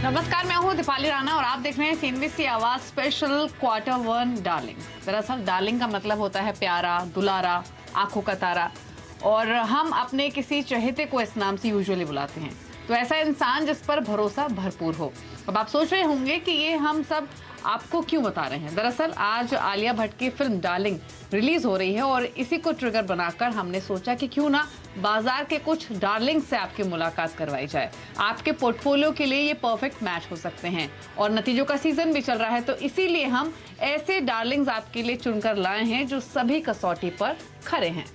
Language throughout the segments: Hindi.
नमस्कार, मैं हूं दीपाली राणा और आप देख रहे हैं सीएनबीसी आवाज स्पेशल Q1 डार्लिंग। दरअसल डार्लिंग का मतलब होता है प्यारा, दुलारा, आंखों का तारा, और हम अपने किसी चहेते को इस नाम से यूजुअली बुलाते हैं। तो ऐसा इंसान जिस पर भरोसा भरपूर हो। अब आप सोच रहे होंगे कि ये हम सब आपको क्यों बता रहे हैं। दरअसल आज आलिया भट्ट की फिल्म डार्लिंग रिलीज हो रही है और इसी को ट्रिगर बनाकर हमने सोचा कि क्यों ना बाजार के कुछ डार्लिंग से आपकी मुलाकात करवाई जाए। आपके पोर्टफोलियो के लिए ये परफेक्ट मैच हो सकते हैं और नतीजों का सीजन भी चल रहा है, तो इसीलिए हम ऐसे डार्लिंग्स आपके लिए चुनकर लाए हैं जो सभी कसौटी पर खरे हैं।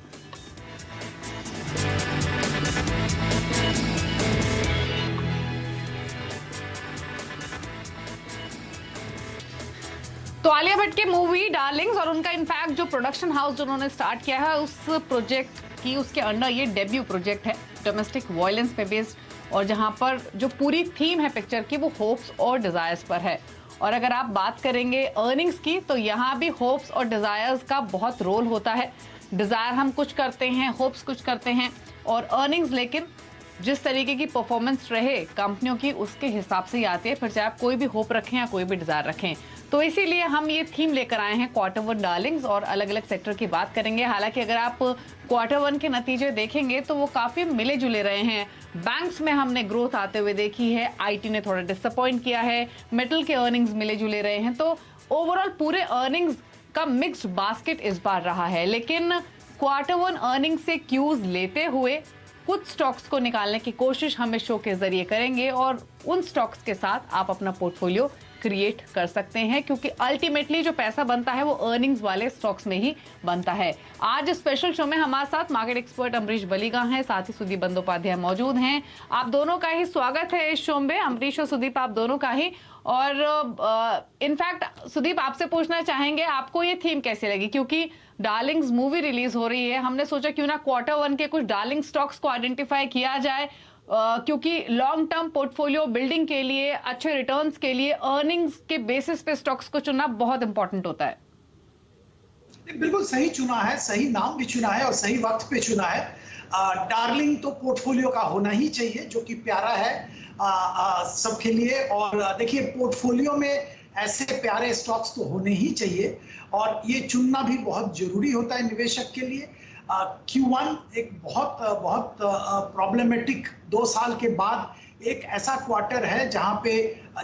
तो आलिया भट्ट की मूवी डार्लिंग्स और उनका इनफैक्ट जो प्रोडक्शन हाउस जिन्होंने स्टार्ट किया है उस प्रोजेक्ट की, उसके अंडर ये डेब्यू प्रोजेक्ट है डोमेस्टिक वायलेंस पे बेस्ड, और जहां पर जो पूरी थीम है पिक्चर की वो होप्स और डिजायर्स पर है। और अगर आप बात करेंगे अर्निंग्स की तो यहाँ भी होप्स और डिजायर्स का बहुत रोल होता है। डिजायर हम कुछ करते हैं, होप्स कुछ करते हैं, और अर्निंग्स लेकिन जिस तरीके की परफॉर्मेंस रहे कंपनियों की उसके हिसाब से ही आती है, फिर चाहे आप कोई भी होप रखें या कोई भी डिजायर रखें। तो इसीलिए हम ये थीम लेकर आए हैं Q1 डार्लिंग्स और अलग अलग सेक्टर की बात करेंगे। हालांकि अगर आप Q1 के नतीजे देखेंगे तो वो काफी मिले जुले रहे हैं। बैंक्स में हमने ग्रोथ आते हुए देखी है, आईटी ने थोड़ा डिसअपॉइंट किया है, मेटल के अर्निंग्स मिले जुले रहे हैं। तो ओवरऑल पूरे अर्निंग्स का मिक्स्ड बास्केट इस बार रहा है। लेकिन Q1 अर्निंग से क्यूज लेते हुए कुछ स्टॉक्स को निकालने की कोशिश हम इस शो के जरिए करेंगे और उन स्टॉक्स के साथ आप अपना पोर्टफोलियो क्रिएट कर सकते हैं, क्योंकि अल्टीमेटली जो पैसा बनता है वो अर्निंग्स वाले स्टॉक्स में ही बनता है। आज स्पेशल शो में हमारे साथ मार्केट एक्सपर्ट अमरीश बलीगा हैं, साथ ही सुदीप बंदोपाध्याय मौजूद हैं। आप दोनों का ही स्वागत है इस शो में, अमरीश और सुदीप आप दोनों का ही। और इनफैक्ट सुदीप आपसे पूछना चाहेंगे आपको ये थीम कैसी लगी, क्योंकि डार्लिंग्स मूवी रिलीज हो रही है, हमने सोचा क्यों ना Q1 के कुछ डार्लिंग स्टॉक्स को आइडेंटिफाई किया जाए, क्योंकि लॉन्ग टर्म पोर्टफोलियो बिल्डिंग के लिए, अच्छे रिटर्न्स के लिए अर्निंग्स के बेसिस पे स्टॉक्स को चुनना बहुत इंपॉर्टेंट होता है। बिल्कुल सही चुना है, सही नाम भी चुना है और सही वक्त पे चुना है। डार्लिंग तो पोर्टफोलियो का होना ही चाहिए, जो कि प्यारा है सबके लिए। और देखिए, पोर्टफोलियो में ऐसे प्यारे स्टॉक्स तो होने ही चाहिए और ये चुनना भी बहुत जरूरी होता है निवेशक के लिए। Q1 एक बहुत प्रॉब्लमेटिक 2 साल के बाद एक ऐसा क्वार्टर है जहां पे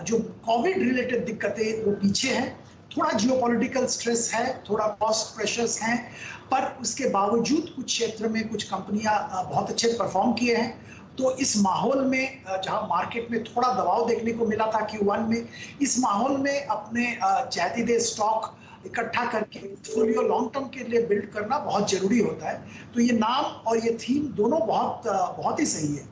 जो कोविड रिलेटेड दिक्कतें वो पीछे हैं, थोड़ा जियोपॉलिटिकल स्ट्रेस है, थोड़ा कॉस्ट प्रेशर्स हैं, पर उसके बावजूद कुछ क्षेत्र में कुछ कंपनियां बहुत अच्छे परफॉर्म किए हैं। तो इस माहौल में जहां मार्केट में थोड़ा दबाव देखने को मिला था Q1 में, इस माहौल में अपने चाहते स्टॉक इकट्ठा करके पोर्टफोलियो लॉन्ग टर्म के लिए बिल्ड करना बहुत जरूरी होता है। तो ये नाम और ये थीम दोनों बहुत ही सही है।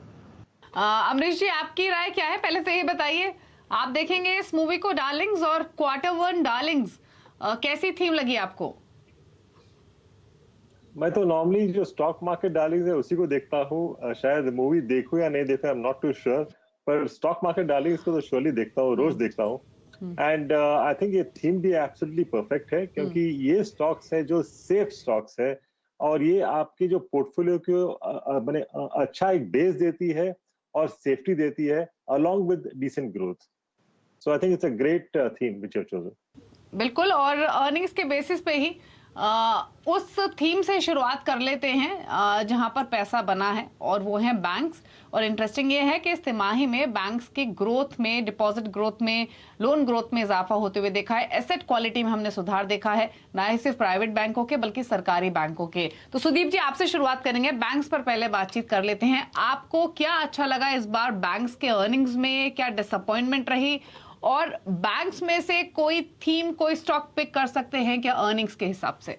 अमरीश जी, आपकी राय क्या है, पहले तो ये बताइए, आप देखेंगे इस मूवी को डार्लिंग्स और Q1 डार्लिंग्स, कैसी थीम लगी आपको? मैं तो नॉर्मली जो स्टॉक मार्केट डार्लिंग्स है उसी को देखता हूँ। शायद मूवी देखूं या नहीं देखूं, I am not too sure, पर स्टॉक मार्केट डार्लिंग्स को तो श्योरली देखता हूँ, रोज देखता हूँ। एंड आई थिंक ये थीम भी एब्सोल्युटली परफेक्ट है, क्योंकि ये स्टॉक्स है जो सेफ स्टॉक्स है और ये आपके जो पोर्टफोलियो को मैंने अच्छा एक बेस देती है और सेफ्टी देती है along with decent growth. So I think it's a great theme which you have chosen. बिल्कुल, और अर्निंग्स के बेसिस पे ही उस थीम से शुरुआत कर लेते हैं जहां पर पैसा बना है, और वो है बैंक्स। और इंटरेस्टिंग ये है कि इस तिमाही में बैंक्स की ग्रोथ में, डिपॉजिट ग्रोथ में, लोन ग्रोथ में इजाफा होते हुए देखा है। एसेट क्वालिटी में हमने सुधार देखा है, ना ही सिर्फ प्राइवेट बैंकों के बल्कि सरकारी बैंकों के। तो सुदीप जी, आपसे शुरुआत करेंगे, बैंक्स पर पहले बातचीत कर लेते हैं। आपको क्या अच्छा लगा इस बार बैंक्स के अर्निंग्स में, क्या डिसअपॉइंटमेंट रही, और बैंक्स में से कोई थीम, कोई स्टॉक पिक कर सकते हैं क्या अर्निंग्स के हिसाब से?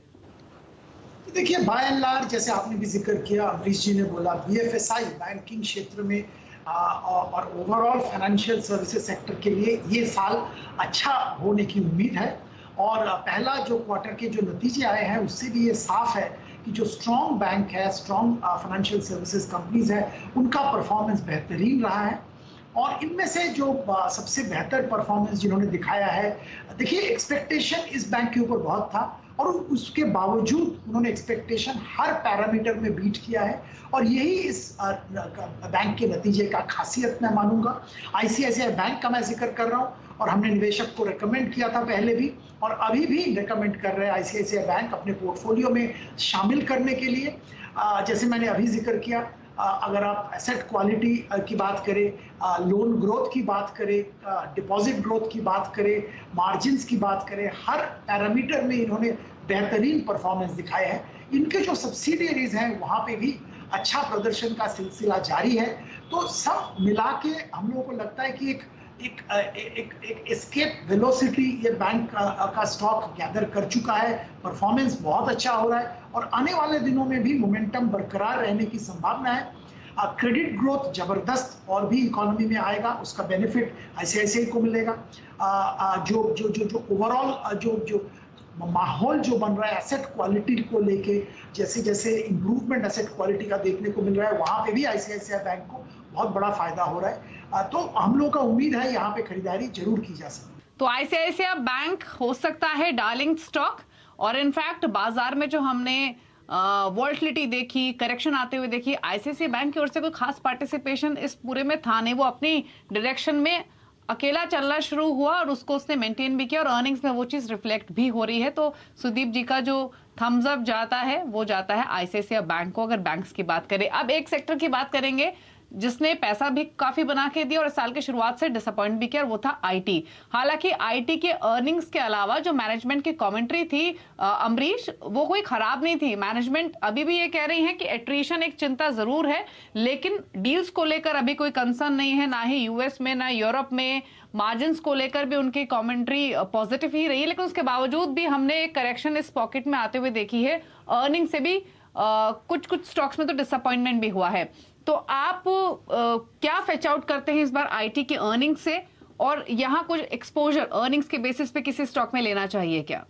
देखिए, बाय एंड लार्ज जैसे आपने भी जिक्र किया, अमरीश जी ने बोला, BFSI बैंकिंग क्षेत्र में और ओवरऑल फाइनेंशियल सर्विसेज सेक्टर के लिए ये साल अच्छा होने की उम्मीद है। और पहला जो क्वार्टर के जो नतीजे आए हैं उससे भी ये साफ है कि जो स्ट्रॉन्ग बैंक है, स्ट्रॉन्ग फाइनेंशियल सर्विसेज कंपनीज है, उनका परफॉर्मेंस बेहतरीन रहा है। और इनमें से जो सबसे बेहतर परफॉर्मेंस जिन्होंने दिखाया है, देखिए एक्सपेक्टेशन इस बैंक के ऊपर बहुत था और उसके बावजूद उन्होंने एक्सपेक्टेशन हर पैरामीटर में बीट किया है और यही इस बैंक के नतीजे का खासियत मैं मानूंगा। आईसीआईसीआई बैंक का मैं जिक्र कर रहा हूं और हमने निवेशक को रेकमेंड किया था पहले भी और अभी भी रेकमेंड कर रहे हैं आईसीआईसीआई बैंक अपने पोर्टफोलियो में शामिल करने के लिए। जैसे मैंने अभी जिक्र किया, अगर आप एसेट क्वालिटी की बात करें, लोन ग्रोथ की बात करें, डिपॉजिट ग्रोथ की बात करें, मार्जिन्स की बात करें, हर पैरामीटर में इन्होंने बेहतरीन परफॉर्मेंस दिखाया है। इनके जो सब्सिडियरीज हैं वहाँ पे भी अच्छा प्रदर्शन का सिलसिला जारी है। तो सब मिला के हम लोगों को लगता है कि एक एस्केप वेलोसिटी ये बैंक का स्टॉक गैदर कर चुका है। परफॉर्मेंस बहुत अच्छा हो रहा है और आने वाले दिनों में भी मोमेंटम बरकरार रहने की संभावना है। क्रेडिट ग्रोथ जबरदस्त और भी इकोनॉमी में आएगा, उसका बेनिफिट आईसीआईसीआई को मिलेगा। जो ओवरऑल जो माहौल जो बन रहा है एसेट क्वालिटी को लेके, जैसे जैसे इंप्रूवमेंट एसेट क्वालिटी का देखने को मिल रहा है, वहां पे भी आईसीआईसीआई बैंक को बहुत बड़ा फायदा हो रहा है। तो हम लोगों का उम्मीद है यहाँ पे खरीदारी जरूर की जा सकती है। तो आईसीआईसीआई बैंक हो सकता है डार्लिंग स्टॉक और इनफैक्ट बाजार में जो हमने वॉल्टिलिटी देखी, करेक्शन आते हुए देखी, आईसीआईसीआई बैंक की ओर से कोई खास पार्टिसिपेशन इस पूरे में था नहीं। वो अपनी डायरेक्शन में अकेला चलना शुरू हुआ और उसको उसने मेंटेन भी किया और अर्निंग्स में वो चीज रिफ्लेक्ट भी हो रही है। तो सुदीप जी का जो थम्स अप जाता है वो जाता है आईसीआईसीआई बैंक को, अगर बैंक्स की बात करें। अब एक सेक्टर की बात करेंगे जिसने पैसा भी काफी बना के दिया और इस साल की शुरुआत से डिसअपॉइंट भी किया, और वो था आईटी। हालांकि आईटी के अर्निंग्स के अलावा जो मैनेजमेंट की कमेंट्री थी अमरीश, वो कोई खराब नहीं थी। मैनेजमेंट अभी भी ये कह रही है कि एट्रिशन एक चिंता जरूर है, लेकिन डील्स को लेकर अभी कोई कंसर्न नहीं है, ना ही यूएस में ना यूरोप में। मार्जिन्स को लेकर भी उनकी कमेंट्री पॉजिटिव ही रही है, लेकिन उसके बावजूद भी हमने एक करेक्शन इस पॉकेट में आते हुए देखी है। अर्निंग से भी कुछ स्टॉक्स में तो डिसअपॉइंटमेंट भी हुआ है। तो आप क्या फेच आउट करते हैं इस बार आईटी की अर्निंग से, और यहाँ कुछ एक्सपोजर अर्निंग्स के बेसिस पे किसी स्टॉक में लेना चाहिए क्या?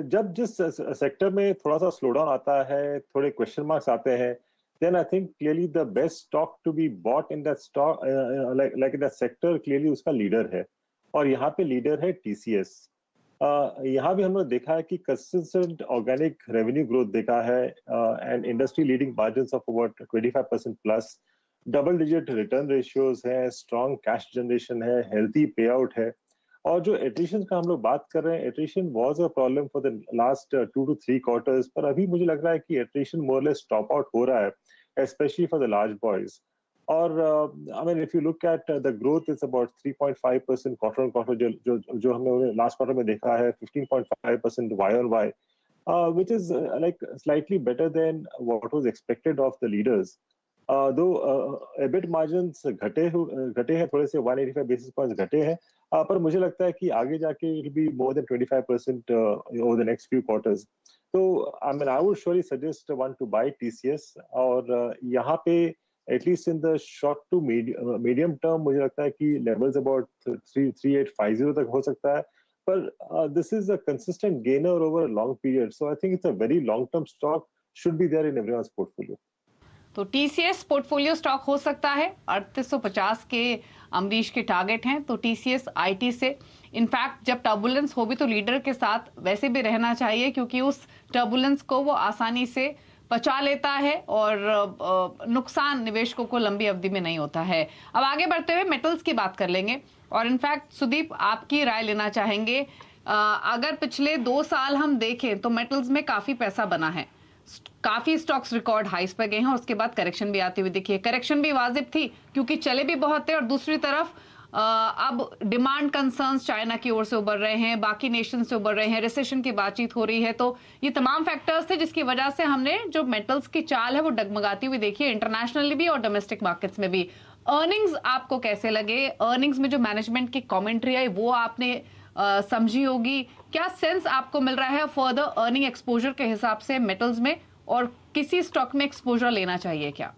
जब जिस सेक्टर में थोड़ा सा स्लो डाउन आता है, थोड़े क्वेश्चन मार्क्स आते हैं, then I think clearly the best stock to be bought in that stock like in that sector clearly उसका लीडर है, और यहाँ पे लीडर है टीसीएस। यहाँ भी हमने देखा है कि कंसिस्टेंट ऑर्गेनिक रेवेन्यू ग्रोथ देखा है and industry leading margins of about 25% plus, double digit return ratios है, स्ट्रॉन्ग कैश जनरेशन है, हेल्थी पे आउट है। और जो एट्रिशन का हम लोग बात कर रहे हैं, attrition was a problem for the last 2 to 3 quarters, पर अभी मुझे लग रहा है कि attrition more less stop out हो रहा है, especially for the large boys. और I mean, if you look at the growth, it's about 3.5% quarter on quarter, जो हमने लास्ट क्वार्टर में देखा है 15.5% Y-on-Y, which is like slightly better than what was expected of the leaders. Though EBIT margins घटे हैं थोड़े से, 185 basis points घटे हैं, पर मुझे लगता है कि आगे जाके it will be more than 25% over the next few quarters. तो I mean, I would surely suggest one to buy TCS, और यहाँ पे at least in the short to medium term मुझे लगता है कि levels about 3850 तक हो सकता है, पर this is a consistent gainer over a long period, so I think it's a very long term stock, should be there in everyone's portfolio. तो टीसीएस पोर्टफोलियो स्टॉक हो सकता है। 3850 के अमरीश के टारगेट हैं, तो टीसीएस आईटी से इनफैक्ट जब टर्बुलेंस हो भी तो लीडर के साथ वैसे भी रहना चाहिए, क्योंकि उस टर्बुलेंस को वो आसानी से पचा लेता है और नुकसान निवेशकों को लंबी अवधि में नहीं होता है। अब आगे बढ़ते हुए मेटल्स की बात कर लेंगे, और इनफैक्ट सुदीप आपकी राय लेना चाहेंगे। अगर पिछले 2 साल हम देखें तो मेटल्स में काफी पैसा बना है, काफी स्टॉक्स रिकॉर्ड हाइस पर गए हैं, उसके बाद करेक्शन भी आती हुई दिखी है। करेक्शन भी वाजिब थी क्योंकि चले भी बहुत थे, और दूसरी तरफ अब डिमांड कंसर्न्स चाइना की ओर से उभर रहे हैं, बाकी नेशन से उभर रहे हैं, रिसेशन की बातचीत हो रही है। तो ये तमाम फैक्टर्स थे जिसकी वजह से हमने जो मेटल्स की चाल है वो डगमगाती हुई देखी है, इंटरनेशनली भी और डोमेस्टिक मार्केट्स में भी। अर्निंग्स आपको कैसे लगे? अर्निंग्स में जो मैनेजमेंट की कमेंट्री आई वो आपने समझी होगी। क्या सेंस आपको मिल रहा है फर्दर अर्निंग एक्सपोजर के हिसाब से मेटल्स में, और किसी स्टॉक में एक्सपोजर लेना चाहिए क्या?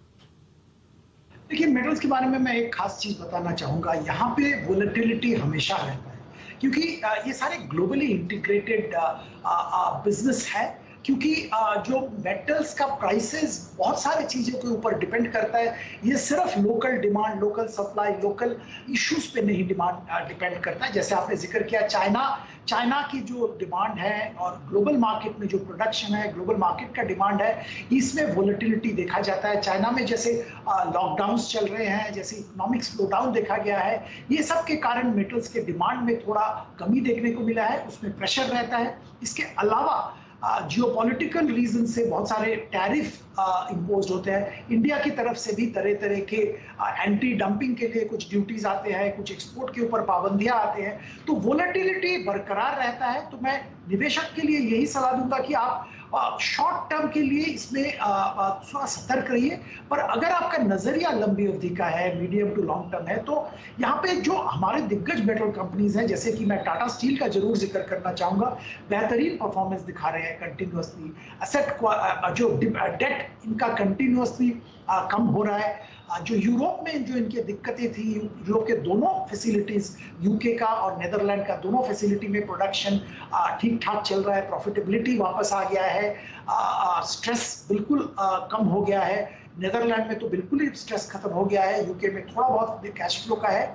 देखिए, मेटल्स के बारे में मैं एक खास चीज बताना चाहूंगा। यहाँ पे वोलेटिलिटी हमेशा रहता है, क्योंकि ये सारे ग्लोबली इंटीग्रेटेड बिजनेस है। क्योंकि जो मेटल्स का प्राइसेस बहुत सारी चीज़ों के ऊपर डिपेंड करता है। ये सिर्फ local demand, local supply, local issues पे नहीं डिपेंड करता है। जैसे आपने जिक्र किया चाइना की जो डिमांड है और ग्लोबल मार्केट में जो प्रोडक्शन है, ग्लोबल मार्केट का डिमांड है, इसमें वोलेटिलिटी देखा जाता है। चाइना में जैसे लॉकडाउन्स चल रहे हैं, जैसे इकोनॉमिक स्लोडाउन देखा गया है, ये सब के कारण मेटल्स के डिमांड में थोड़ा कमी देखने को मिला है, उसमें प्रेशर रहता है। इसके अलावा जियोपॉलिटिकल रीजन से बहुत सारे टैरिफ इम्पोज होते हैं। इंडिया की तरफ से भी तरह तरह के एंटी डंपिंग के लिए कुछ ड्यूटीज आते हैं, कुछ एक्सपोर्ट के ऊपर पाबंदियां आते हैं, तो वोलेटिलिटी बरकरार रहता है। तो मैं निवेशक के लिए यही सलाह दूंगा कि आप शॉर्ट टर्म के लिए इसमें थोड़ा सतर्क रहिए, पर अगर आपका नजरिया लंबी अवधि का है, मीडियम टू लॉन्ग टर्म है, तो यहाँ पे जो हमारे दिग्गज मेटल कंपनीज हैं, जैसे कि मैं टाटा स्टील का जरूर जिक्र करना चाहूंगा, बेहतरीन परफॉर्मेंस दिखा रहे हैं कंटिन्यूअसली। एसेट जो डेट इनका कंटिन्यूअसली कम हो रहा है। जो यूरोप में जो इनकी दिक्कतें थी, यूरोप के दोनों फैसिलिटीज, यूके का और नेदरलैंड का, दोनों फैसिलिटी में प्रोडक्शन ठीक ठाक चल रहा है, प्रॉफिटेबिलिटी वापस आ गया है, स्ट्रेस बिल्कुल कम हो गया है। नेदरलैंड में तो बिल्कुल ही स्ट्रेस खत्म हो गया है, यूके में थोड़ा बहुत कैश फ्लो का है,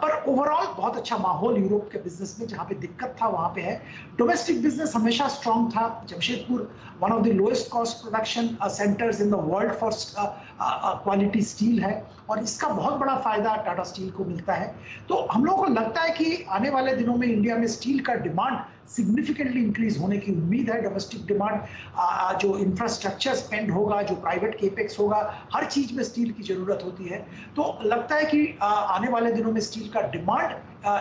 पर ओवरऑल बहुत अच्छा माहौल यूरोप के बिजनेस में, जहाँ पे दिक्कत था वहाँ पे है। डोमेस्टिक बिजनेस हमेशा स्ट्रांग था। Jamshedpur one of the lowest cost production centres in the world for quality steel है, और इसका बहुत बड़ा फायदा टाटा स्टील को मिलता है। तो हम लोगों को लगता है कि आने वाले दिनों में इंडिया में स्टील का डिमांड सिग्निफिकेंटली इंक्रीज होने की उम्मीद है। डोमेस्टिक डिमांड, जो इंफ्रास्ट्रक्चर स्पेंड होगा, जो प्राइवेट केपेक्स होगा, हर चीज में स्टील की जरूरत होती है। तो लगता है कि आने वाले दिनों में स्टील का डिमांड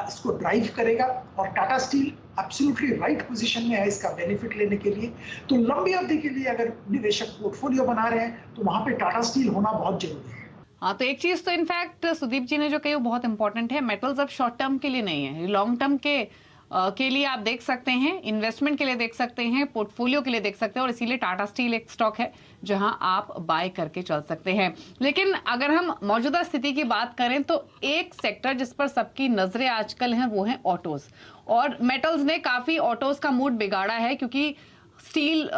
इसको ड्राइव करेगा, और Tata steel absolutely right position में है इसका बेनिफिट लेने के लिए। तो लंबी अवधि के लिए अगर निवेशक पोर्टफोलियो बना रहे हैं, तो वहां पे टाटा स्टील होना बहुत जरूरी है। हाँ, तो एक चीज तो इनफैक्ट सुदीप जी ने जो कही वो बहुत इंपॉर्टेंट है। मेटल्स अब शॉर्ट टर्म के लिए नहीं है, लॉन्ग टर्म के लिए आप देख सकते हैं, इन्वेस्टमेंट के लिए देख सकते हैं, पोर्टफोलियो के लिए देख सकते हैं, और इसीलिए टाटा स्टील एक स्टॉक है जहां आप बाय करके चल सकते हैं। लेकिन अगर हम मौजूदा स्थिति की बात करें तो एक सेक्टर जिस पर सबकी नजरें आजकल हैं वो है ऑटोज, और मेटल्स ने काफी ऑटोज का मूड बिगाड़ा है, क्योंकि स्टील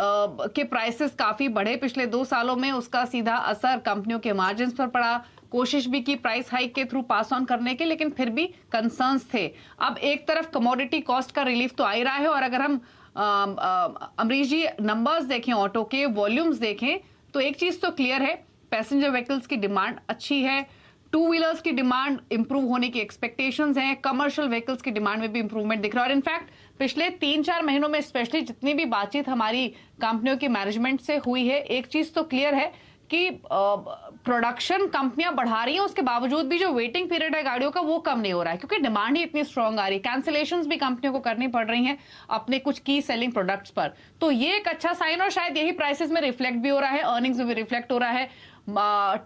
के प्राइसेस काफी बढ़े पिछले 2 सालों में। उसका सीधा असर कंपनियों के मार्जिन्स पर पड़ा। कोशिश भी की प्राइस हाइक के थ्रू पास ऑन करने के, लेकिन फिर भी कंसर्न्स थे। अब एक तरफ कमोडिटी कॉस्ट का रिलीफ तो आ ही रहा है, और अगर हम अमरीश जी नंबर्स देखें, ऑटो के वॉल्यूम्स देखें, तो एक चीज तो क्लियर है, पैसेंजर व्हीकल्स की डिमांड अच्छी है, टू व्हीलर्स की डिमांड इंप्रूव होने की एक्सपेक्टेशंस हैं, कमर्शियल व्हीकल्स की डिमांड में भी इंप्रूवमेंट दिख रहा है। और इनफैक्ट पिछले 3-4 महीनों में स्पेशली जितनी भी बातचीत हमारी कंपनियों की मैनेजमेंट से हुई है, एक चीज तो क्लियर है कि प्रोडक्शन कंपनियां बढ़ा रही हैं, उसके बावजूद भी जो वेटिंग पीरियड है गाड़ियों का वो कम नहीं हो रहा है, क्योंकि डिमांड ही इतनी स्ट्रांग आ रही है। कैंसिलेशंस भी कंपनियों को करनी पड़ रही हैं अपने कुछ की सेलिंग प्रोडक्ट्स पर। तो ये एक अच्छा साइन, और शायद यही प्राइसेस में रिफ्लेक्ट भी हो रहा है, अर्निंग्स में भी रिफ्लेक्ट हो रहा है।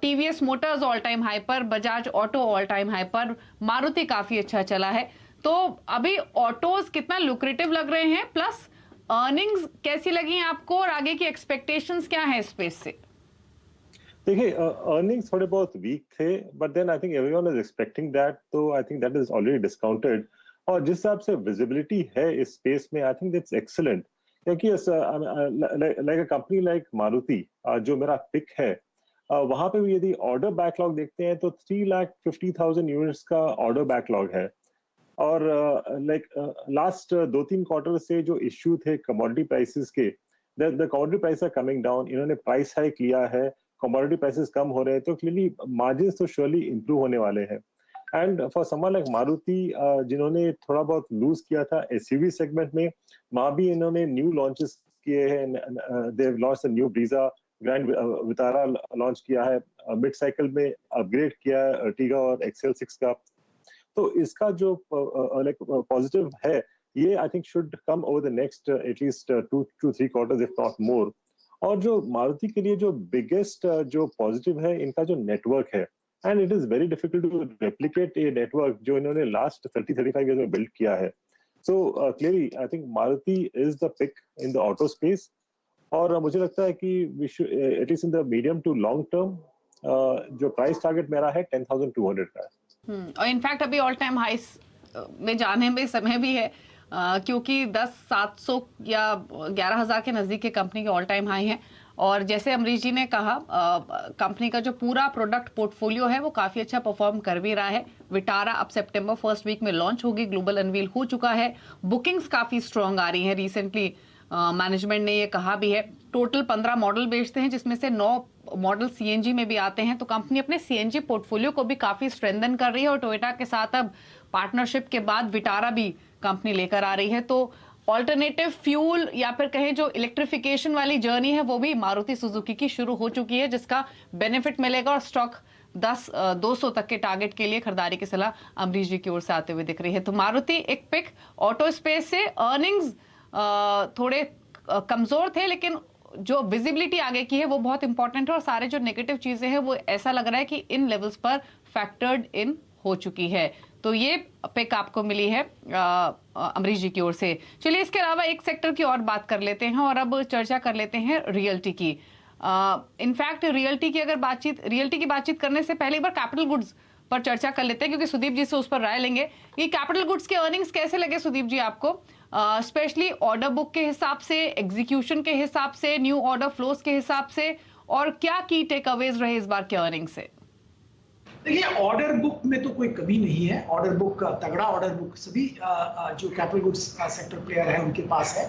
TVS Motors all time high पर, Bajaj auto all time high पर, मारुति काफी अच्छा चला है। तो अभी ऑटोज कितना लुक्रेटिव लग रहे हैं, प्लस अर्निंग्स कैसी लगी आपको, और आगे की एक्सपेक्टेशंस क्या है स्पेस से? देखिए, अर्निंग्स थोड़े बहुत वीक थे, but then I think everyone is expecting that, तो I think that is already discounted. और जिस हिसाब से विजिबिलिटी है इस स्पेस में, आई थिंक दैट्स एक्सीलेंट, क्योंकि like a company like Maruti, जो मेरा पिक है, वहां पे भी यदि ऑर्डर बैकलॉग देखते हैं तो 3,50,000 यूनिट्स का ऑर्डर बैकलॉग है। और लाइक लास्ट 2-3 क्वार्टर से जो इश्यू थे कमोडिटी प्राइसेस के, the commodity price are coming down, इन्होंने प्राइस हाइक लिया है, कमोडिटी प्राइसेस कम हो रहे हैं, तो क्लियरली मार्जिन्स तो श्योरली इंप्रूव होने वाले हैं। And for someone like Maruti, जिन्होंने थोड़ा बहुत लूज किया था एसयूवी सेगमेंट में, वहां भी इन्होंने न्यू लॉन्चेस किए हैं। They have launched a new Brezza, grand Vitara launch किया है, मिड साइकिल में अपग्रेड किया है अर्टिगा और एक्सेल 6 का। तो इसका जो लाइक पॉजिटिव है, ये I think should come over the next at least 2-3 quarters if not more. और जो मारुति के लिए जो बिगेस्ट जो पॉजिटिव है, इनका जो नेटवर्क है, and it is very difficult to replicate a network जो इन्होंने लास्ट 30-35 ईयर्स में बिल्ड किया है। So clearly I think Maruti is the pick in the auto space, और मुझे लगता है कि we should at least in the medium to long term, जो प्राइस टारगेट मेरा है 10,200 का है। और इनफैक्ट अभी ऑल टाइम हाई में जाने में समय भी है। क्योंकि 10,700 या 11,000 के नजदीक के कंपनी के ऑल टाइम हाई हैं। और जैसे अमरीश जी ने कहा, कंपनी का जो पूरा प्रोडक्ट पोर्टफोलियो है वो काफी अच्छा परफॉर्म कर भी रहा है। विटारा अब सितंबर फर्स्ट वीक में लॉन्च होगी, ग्लोबल अनवील हो चुका है, बुकिंग्स काफी स्ट्रांग आ रही हैं। रिसेंटली मैनेजमेंट ने ये कहा भी है। टोटल 15 मॉडल बेचते हैं, जिसमें से 9 मॉडल सीएनजी में भी आते हैं। तो कंपनी अपने सीएनजी पोर्टफोलियो को भी काफी स्ट्रेंथन कर रही है और टोयोटा के साथ अब पार्टनरशिप के बाद विटारा भी कंपनी लेकर आ रही है। तो ऑल्टरनेटिव फ्यूल या फिर कहें जो इलेक्ट्रिफिकेशन वाली जर्नी है वो भी मारुति सुजुकी की शुरू हो चुकी है, जिसका बेनिफिट मिलेगा और स्टॉक 200 तक के टारगेट के लिए खरीदारी की सलाह अमरीश जी की ओर से आते हुए दिख रही है। तो मारुति एक पिक। ऑटो स्पेस से अर्निंग्स थोड़े कमजोर थे, लेकिन जो विजिबिलिटी आगे की है वो बहुत इंपॉर्टेंट है और सारे जो नेगेटिव चीजें हैं वो ऐसा लग रहा है कि इन लेवल्स पर फैक्टर्ड इन हो चुकी है। तो ये पिक आपको मिली है अमरीश जी की ओर से। चलिए इसके अलावा एक सेक्टर की और बात कर लेते हैं और अब चर्चा कर लेते हैं रियल्टी की। इनफैक्ट रियल्टी की बातचीत करने से पहले एक बार कैपिटल गुड्स पर चर्चा कर लेते हैं, क्योंकि सुदीप जी से उस पर राय लेंगे। ये कैपिटल गुड्स के अर्निंग्स कैसे लगे सुदीप जी आपको, स्पेशली ऑर्डर बुक के हिसाब से, एग्जीक्यूशन के हिसाब से, न्यू ऑर्डर फ्लोस के हिसाब से, और क्या की टेक अवेज रहे इस बार के अर्निंग से? देखिए, ऑर्डर बुक में तो कोई कमी नहीं है। ऑर्डर बुक, तगड़ा ऑर्डर बुक सभी जो कैपिटल गुड्स सेक्टर प्लेयर है उनके पास है।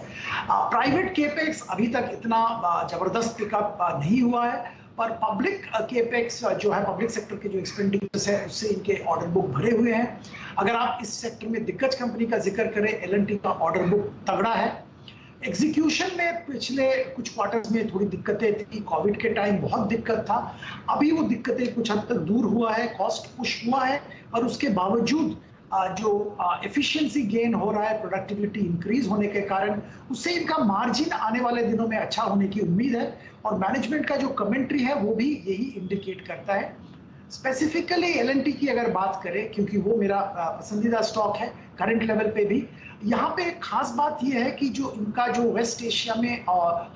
प्राइवेट केपेक्स अभी तक इतना जबरदस्त पिकअप नहीं हुआ है, पर पब्लिक केपेक्स जो है, पब्लिक सेक्टर के जो एक्सपेंडिचर्स है उससे इनके ऑर्डर बुक भरे हुए हैं। अगर आप इस सेक्टर में दिग्गज कंपनी का जिक्र करें, एल&टी का ऑर्डर बुक तगड़ा है। एग्जीक्यूशन में पिछले कुछ क्वार्टर्स में थोड़ी दिक्कतें थी, कोविड के टाइम बहुत दिक्कत था। अभी वो दिक्कतें कुछ हद तक दूर हुआ है, कॉस्ट पुश हुआ है, और उसके बावजूद जो एफिशिएंसी गेन हो रहा है, प्रोडक्टिविटी इंक्रीज होने के कारण, उससे इनका मार्जिन आने वाले दिनों में अच्छा होने की उम्मीद है। और मैनेजमेंट का जो कमेंट्री है वो भी यही इंडिकेट करता है। स्पेसिफिकली एल&टी की अगर बात करें, क्योंकि वो मेरा पसंदीदा स्टॉक है करंट लेवल पे भी, यहाँ पे एक खास बात यह है कि जो इनका जो वेस्ट एशिया में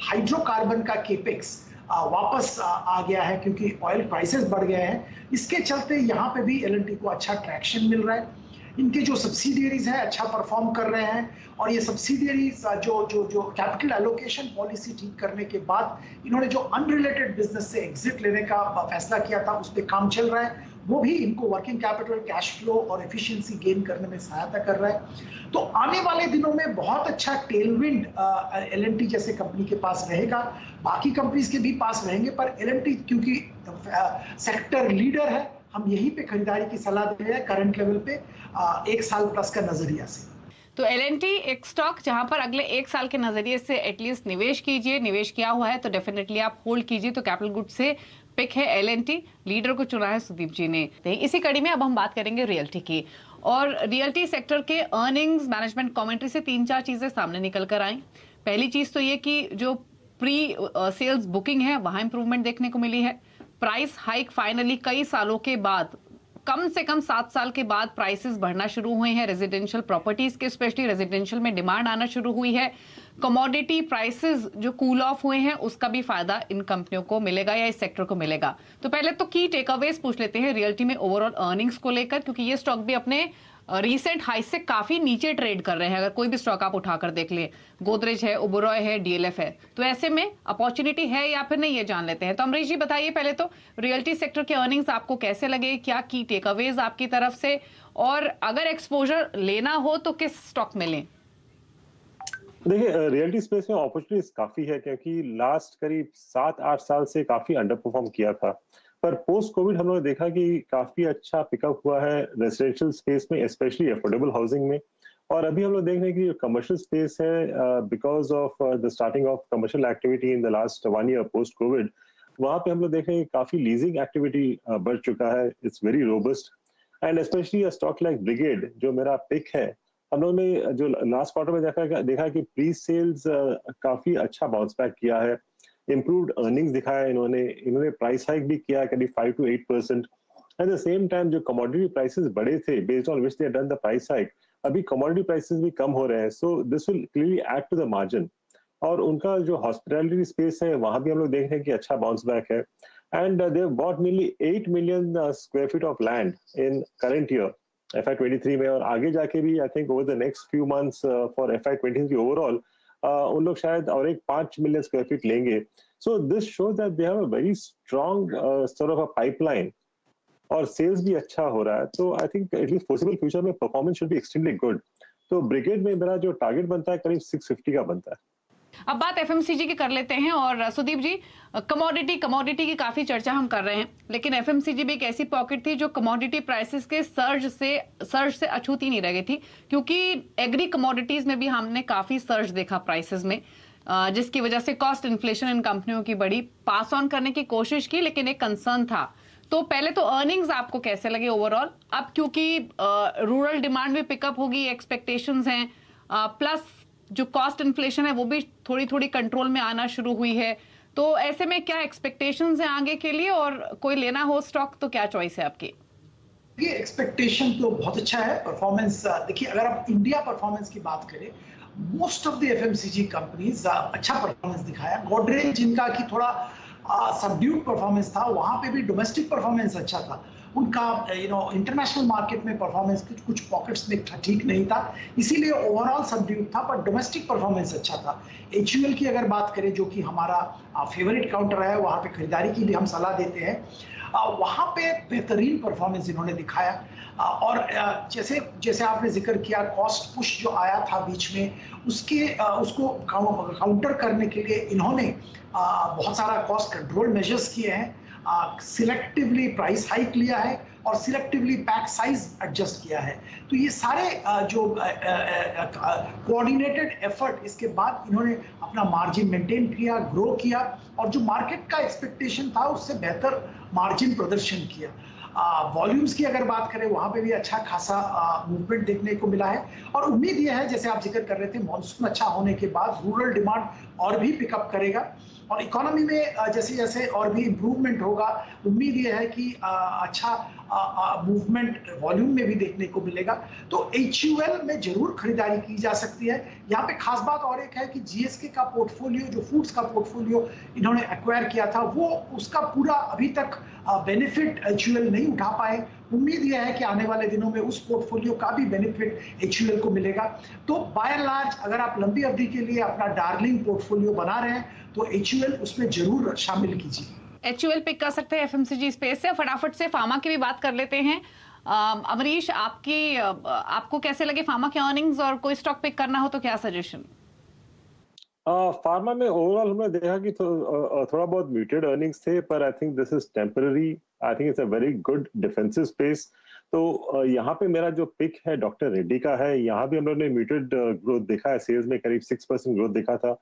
हाइड्रोकार्बन का केपेक्स वापस आ गया है, क्योंकि ऑयल प्राइसेस बढ़ गए हैं। इसके चलते यहाँ पे भी एल&टी को अच्छा ट्रैक्शन मिल रहा है। इनके जो सब्सिडियरीज हैं अच्छा परफॉर्म कर रहे हैं, और ये सब्सिडियरीज जो कैपिटल एलोकेशन पॉलिसी ठीक करने के बाद इन्होंने जो अनरिलेटेड बिजनेस से एग्जिट लेने का फैसला किया था, उस पर काम चल रहा है। वो भी इनको वर्किंग कैपिटल, कैश फ्लो और एफिशिएंसी गेन करने में सहायता कर रहा है। तो आने वाले दिनों में बहुत अच्छा टेलविंड एल&टी जैसे कंपनी के पास रहेगा, बाकी कंपनीज के भी पास रहेंगे, पर एल&टी क्योंकि सेक्टर लीडर है, हम यहीं पे खरीदारी की सलाह दे रहे हैं करंट लेवल पे 1 साल प्लस का नजरिया से। तो एल&टी एक स्टॉक जहां पर अगले 1 साल के नजरिए से एटलीस्ट निवेश कीजिए, निवेश किया हुआ है तो डेफिनेटली आप होल्ड कीजिए। तो कैपिटल गुड से पिक है एल&टी, लीडर को चुना है सुदीप जी ने। इसी कड़ी में अब हम बात करेंगे रियल्टी की, और रियल्टी सेक्टर के अर्निंग्स मैनेजमेंट कमेंट्री से 3-4 चीजें सामने निकल कर आई। पहली चीज तो ये कि जो प्री सेल्स बुकिंग है वहां इंप्रूवमेंट देखने को मिली है। प्राइस हाइक फाइनली कई सालों के बाद, कम से कम 7 साल के बाद प्राइसेस बढ़ना शुरू हुए हैं रेजिडेंशियल प्रॉपर्टीज के, स्पेशली रेजिडेंशियल में डिमांड आना शुरू हुई है। कमोडिटी प्राइसेस जो कूल ऑफ हुए हैं उसका भी फायदा इन कंपनियों को मिलेगा या इस सेक्टर को मिलेगा। तो पहले तो की टेकअवेज पूछ लेते हैं रियल्टी में ओवरऑल अर्निंग्स को लेकर, क्योंकि ये स्टॉक भी अपने रीसेंट हाई से काफी नीचे ट्रेड कर रहे हैं। अगर कोई भी स्टॉक आप उठाकर देख ले, गोदरेज है, ओबेरॉय है, डीएलएफ है, तो ऐसे में अपॉर्चुनिटी है या फिर नहीं, ये जान लेते हैं। तो अमरीश जी बताइए पहले तो रियल्टी सेक्टर के अर्निंग्स आपको कैसे लगे, क्या की टेकअवेज आपकी तरफ से, और अगर एक्सपोजर लेना हो तो किस स्टॉक में लें? देखिए, रियल्टी स्पेस में अपॉर्चुनिटीज काफी है, क्योंकि लास्ट करीब 7-8 साल से काफी अंडर परफॉर्म किया था, पर पोस्ट कोविड हम लोगों ने देखा कि काफी अच्छा पिकअप हुआ है रेजिडेंशियल स्पेस में, स्पेशली अफोर्डेबल हाउसिंग में। और अभी हम लोग देख रहे हैं कि कमर्शियल स्पेस है, because of the starting of commercial activity in the last 1 year post Covid, वहां पे हम लोग देख रहे हैं काफी लीजिंग एक्टिविटी बढ़ चुका है। It's very robust, and specially a stock like brigade जो मेरा पिक है, हम लोगों ने जो लास्ट क्वार्टर में देखा कि प्री सेल्स काफी अच्छा बाउंस बैक किया है, इम्प्रूव्ड अर्निंग्स दिखाया इन्होंने प्राइस हाइक भी किया करीब 5 to 8%। At the same time जो कमोडिटी प्राइसेस बढ़े थे based on which they done the price hike, अभी कमोडिटी प्राइसेस भी कम हो रहे हैं, so this will clearly add to the margin. और उनका जो हॉस्पिटैलिटी स्पेस है वहां भी हम लोग देख रहे हैं कि अच्छा बाउंस बैक है, and they bought nearly 8 million square feet of land in current year, FY23 में, और आगे जाके भी I think over the next few months for FY23 overall उन लोग शायद और एक 5 मिलियन स्क्वायर फीट लेंगे. So this shows that they have a very strong sort of a pipeline, और सेल्स भी अच्छा हो रहा है. तो I think at least possible future में performance should be extremely good. तो ब्रिगेड में मेरा जो टारगेट बनता है करीब 650 का बनता है. अब बात एफएमसीजी की कर लेते हैं. और सुदीप जी, कमोडिटी की काफी चर्चा हम कर रहे हैं, लेकिन एफएमसीजी भी एक ऐसी पॉकेट थी जो कमोडिटी प्राइसेस के सर्ज से अछूती नहीं रह गई थी, क्योंकि एग्री कमोडिटीज में भी हमने काफी सर्ज देखा प्राइसेस में, जिसकी वजह से कॉस्ट इन्फ्लेशन इन कंपनियों की बड़ी पास ऑन करने की कोशिश की, लेकिन एक कंसर्न था. तो पहले तो अर्निंग्स आपको कैसे लगे ओवरऑल? अब क्योंकि रूरल डिमांड भी पिकअप होगी, एक्सपेक्टेशंस हैं, प्लस जो कॉस्ट इन्फ्लेशन है वो भी थोड़ी थोड़ी कंट्रोल में आना शुरू हुई है, तो ऐसे में क्या एक्सपेक्टेशंस हैं आगे के लिए, और कोई लेना हो स्टॉक तो क्या चॉइस है आपकी? ये एक्सपेक्टेशन तो बहुत अच्छा है. परफॉर्मेंस देखिए, अगर आप इंडिया परफॉर्मेंस की बात करें, most of the FMCG companies अच्छा परफॉर्मेंस दिखाया. गोदरेज जिनका कि थोड़ा सबड्यूड परफॉर्मेंस था, वहां पे भी डोमेस्टिक परफॉर्मेंस अच्छा था. उनका इंटरनेशनल मार्केट में परफॉर्मेंस कुछ पॉकेट्स में ठीक नहीं था, इसीलिए ओवरऑल सबड्यूड था, पर डोमेस्टिक परफॉर्मेंस अच्छा था. एचयूएल की अगर बात करें, जो कि हमारा फेवरेट काउंटर है, वहां पे खरीदारी की भी हम सलाह देते हैं, वहां पे बेहतरीन परफॉर्मेंस इन्होंने दिखाया. और जैसे आपने जिक्र किया, कॉस्ट पुश जो आया था बीच में, उसको काउंटर करने के लिए इन्होंने बहुत सारा कॉस्ट कंट्रोल मेजर्स किए हैं, सिलेक्टिवली प्राइस हाइक लिया है और सिलेक्टिवली पैक साइज एडजस्ट किया है. तो ये सारे जो कोऑर्डिनेटेड एफर्ट, इसके बाद इन्होंने अपना मार्जिन मेंटेन किया, ग्रो किया, और जो मार्केट का एक्सपेक्टेशन था उससे बेहतर मार्जिन प्रदर्शन किया. वॉल्यूम्स की अगर बात करें, वहां पे भी अच्छा खासा मूवमेंट देखने को मिला है, और उम्मीद यह है, जैसे आप जिक्र कर रहे थे, मॉनसून अच्छा होने के बाद रूरल डिमांड और भी पिकअप करेगा, और इकोनॉमी में जैसे जैसे और भी इम्प्रूवमेंट होगा, उम्मीद यह है कि अच्छा मूवमेंट वॉल्यूम में भी देखने को मिलेगा. तो एचयूएल में जरूर खरीदारी की जा सकती है. यहाँ पे खास बात और एक है कि जीएसके का पोर्टफोलियो, जो फूड्स का पोर्टफोलियो इन्होंने एक्वायर किया था, वो उसका पूरा अभी तक बेनिफिट एचयूएल नहीं उठा पाए. उम्मीद यह है कि आने वाले दिनों में उस पोर्टफोलियो का भी बेनिफिट एचयूएल को मिलेगा. तो बाय एंड लार्ज अगर आप लंबी अवधि के लिए अपना डार्लिंग पोर्टफोलियो बना रहे हैं, तो एचयूएल उसमें जरूर शामिल कीजिए. एचयूएल पिक कर सकते हैं एफएमसीजी स्पेस से. फटाफट से फार्मा की भी बात कर लेते हैं. अमरीश, आपको कैसे लगे फार्मा के अर्निंग्स, और कोई स्टॉक पिक करना हो तो क्या सजेशन? फार्मा में ओवरऑल हमने देखा कि थोड़ा बहुत म्यूटेड अर्निंग्स थे, पर I think this is temporary. I think it's a very good defensive space. तो यहाँ पे मेरा जो पिक है डॉक्टर रेड्डी का है. यहाँ भी हम लोगों ने म्यूटेड ग्रोथ देखा है, सेल्स में करीब 6% ग्रोथ देखा था,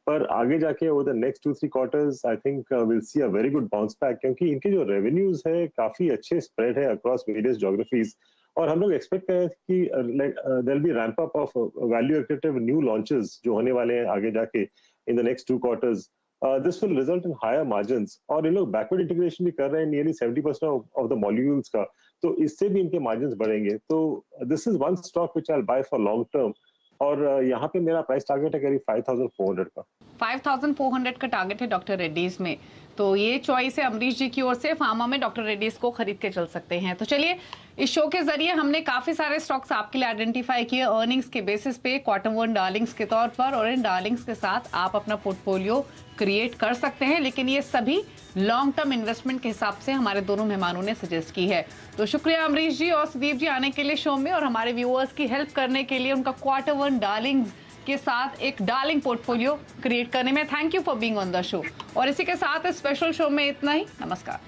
पर आगे जाके over the next 2-3 quarters I think will see a very good bounce back, क्योंकि इनके जो रेवेन्यूज है काफी अच्छे स्प्रेड है अक्रॉस वेरियस ज्योग्राफीज, और हम लोग एक्सपेक्ट कर रहे हैं कि there will be ramp up of value active new launches जो होने वाले हैं आगे जाके in the next 2 quarters. This will result in higher margins, और इन लोग बैकवर्ड इंटीग्रेशन भी कर रहे हैं नियरली 70% ऑफ द मॉलिक्यूल्स का, तो इससे भी इनके मार्जिन्स बढ़ेंगे. तो this is one stock which I will buy for long term, और यहाँ पे मेरा प्राइस टारगेट है करीब 5400 का. 5400 का टारगेट है डॉक्टर रेड्डीज में. तो ये चॉइस है अमरीश जी की ओर से. फार्मा में डॉक्टर रेड्डीज को खरीद के चल सकते हैं. तो चलिए, इस शो के जरिए हमने काफी सारे स्टॉक्स आपके लिए आइडेंटिफाई किए अर्निंग्स के बेसिस पे, क्वार्टर वन डार्लिंग्स के तौर पर, और इन डार्लिंग्स के साथ आप अपना पोर्टफोलियो क्रिएट कर सकते हैं, लेकिन ये सभी लॉन्ग टर्म इन्वेस्टमेंट के हिसाब से हमारे दोनों मेहमानों ने सजेस्ट की है. तो शुक्रिया अमरीश जी और सुदीप जी आने के लिए शो में, और हमारे व्यूअर्स की हेल्प करने के लिए उनका क्वार्टर वन डार्लिंग्स के साथ एक डार्लिंग पोर्टफोलियो क्रिएट करने में. Thank you for being on the show. और इसी के साथ इस स्पेशल शो में इतना ही. नमस्कार.